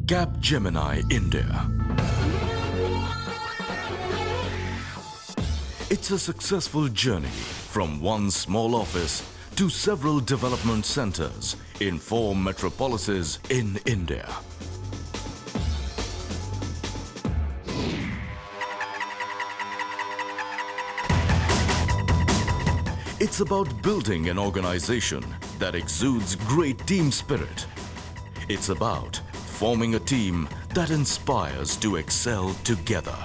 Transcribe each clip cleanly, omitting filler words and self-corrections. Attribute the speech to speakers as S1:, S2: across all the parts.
S1: Capgemini, India. It's a successful journey from one small office to several development centers in 4 metropolises in India. It's about building an organization that exudes great team spirit. It's about forming a team that inspires to excel together.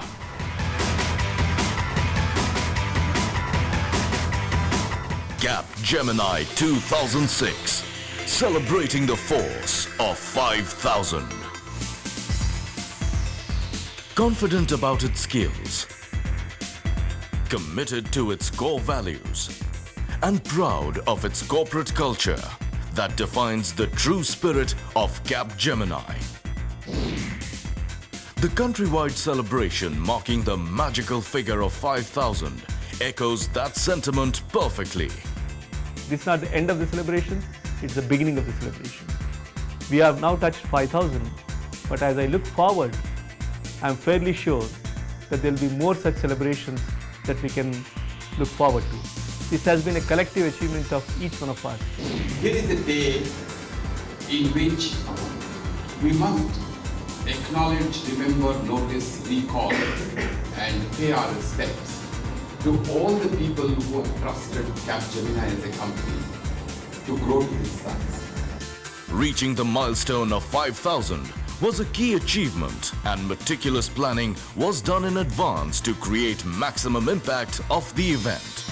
S1: Capgemini 2006, celebrating the force of 5,000. Confident about its skills, committed to its core values, and proud of its corporate culture that defines the true spirit of Capgemini. The countrywide celebration marking the magical figure of 5,000 echoes that sentiment perfectly.
S2: This is not the end of the celebration, it's the beginning of the celebration. We have now touched 5,000, but as I look forward, I'm fairly sure that there will be more such celebrations that we can look forward to. This has been a collective achievement of each one of us.
S3: Here is a day in which we must acknowledge, remember, notice, recall, and pay our respects to all the people who have trusted Capgemini as a company to grow to this size.
S1: Reaching the milestone of 5,000 was a key achievement, and meticulous planning was done in advance to create maximum impact of the event.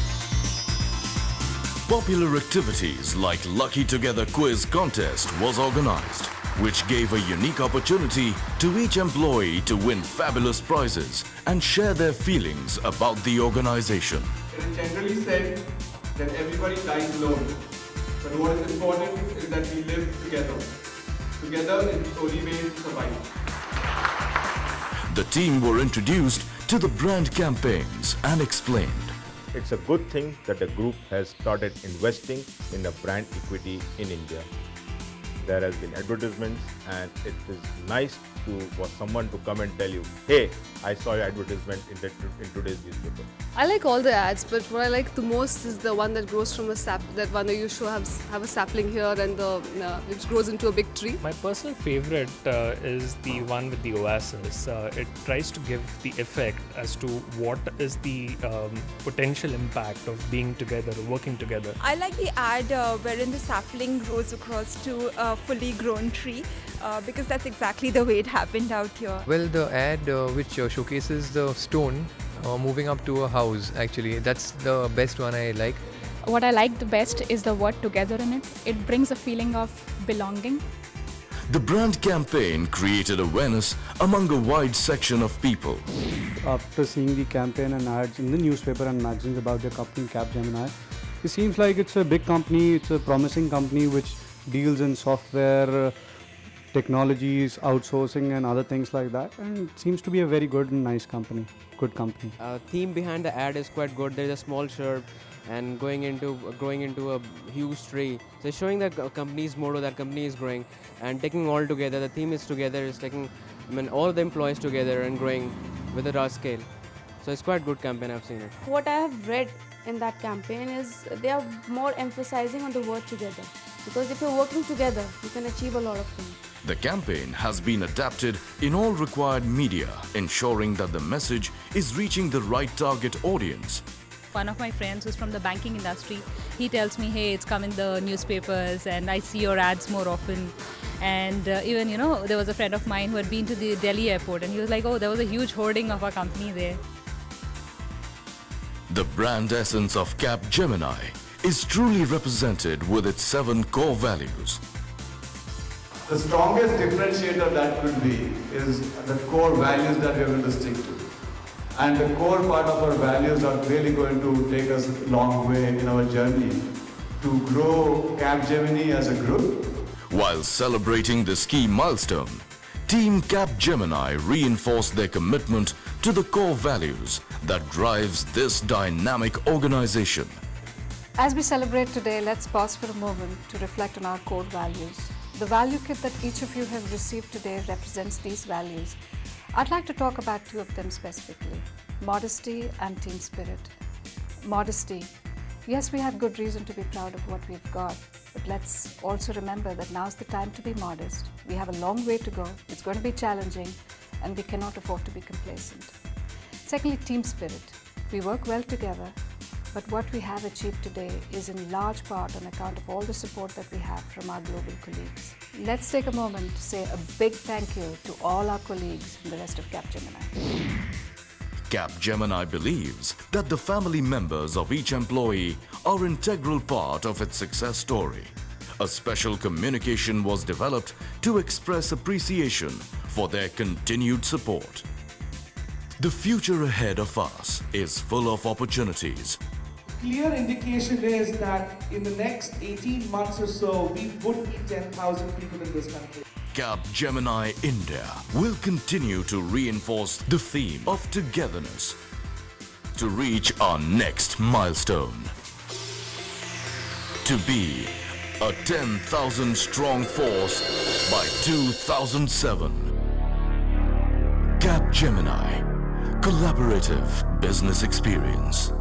S1: Popular activities like Lucky Together Quiz Contest was organized, which gave a unique opportunity to each employee to win fabulous prizes and share their feelings about the organization.
S4: It is generally said that everybody dies alone, but what is important is that we live together. Together is the only way to survive.
S1: The team were introduced to the brand campaigns and explained.
S5: It's a good thing that the group has started investing in the brand equity in India. There has been advertisements, and it is nice for someone to come and tell you, hey, I saw your advertisement in today's newspaper.
S6: I like all the ads, but what I like the most is the one that grows from a sap, that one that you show have a sapling here and which grows into a big tree.
S7: My personal favorite is the one with the oasis. It tries to give the effect as to what is the potential impact of being together, working together.
S8: I like the ad wherein the sapling grows across to a fully grown tree because that's exactly the way it happened out here.
S9: Well, the ad which showcases the stone moving up to a house, actually, that's the best one I like.
S10: What I like the best is the word together in it. It brings a feeling of belonging.
S1: The brand campaign created awareness among a wide section of people.
S11: After seeing the campaign and ads in the newspaper and magazines about the company Capgemini, it seems like it's a big company, it's a promising company which deals in software, technologies, outsourcing and other things like that, and it seems to be a very good and nice company, good company.
S12: Theme behind the ad is quite good. There is a small shrub and growing into a huge tree. So it's showing the company's motto, that company is growing and taking all together. The theme is together, is taking all the employees together and growing with a large scale. So it's quite good campaign, I've seen it.
S13: What I have read in that campaign is they are more emphasizing on the word together. Because if you're working together, you can achieve a lot of things.
S1: The campaign has been adapted in all required media, ensuring that the message is reaching the right target audience.
S10: One of my friends who's from the banking industry, he tells me, hey, it's come in the newspapers and I see your ads more often. And even, there was a friend of mine who had been to the Delhi airport and he was like, oh, there was a huge hoarding of our company there.
S1: The brand essence of Capgemini is truly represented with its 7 core values.
S4: The strongest differentiator that could be is the core values that we are going to stick to. And the core part of our values are really going to take us a long way in our journey to grow Capgemini as a group.
S1: While celebrating this key milestone, Team Capgemini reinforced their commitment to the core values that drives this dynamic organization.
S6: As we celebrate today, let's pause for a moment to reflect on our core values.
S14: The value kit that each of you have received today represents these values. I'd like to talk about two of them specifically, modesty and team spirit. Modesty. Yes, we have good reason to be proud of what we've got, but let's also remember that now's the time to be modest. We have a long way to go, it's going to be challenging, and we cannot afford to be complacent. Secondly, team spirit. We work well together, but what we have achieved today is in large part on account of all the support that we have from our global colleagues. Let's take a moment to say a big thank you to all our colleagues from the rest of Capgemini.
S1: Capgemini believes that the family members of each employee are an integral part of its success story. A special communication was developed to express appreciation for their continued support. The future ahead of us is full of opportunities.
S15: Clear indication is that in the next 18 months or so, we would need 10,000 people in this country.
S1: Capgemini India will continue to reinforce the theme of togetherness to reach our next milestone. To be a 10,000 strong force by 2007. Capgemini, collaborative business experience.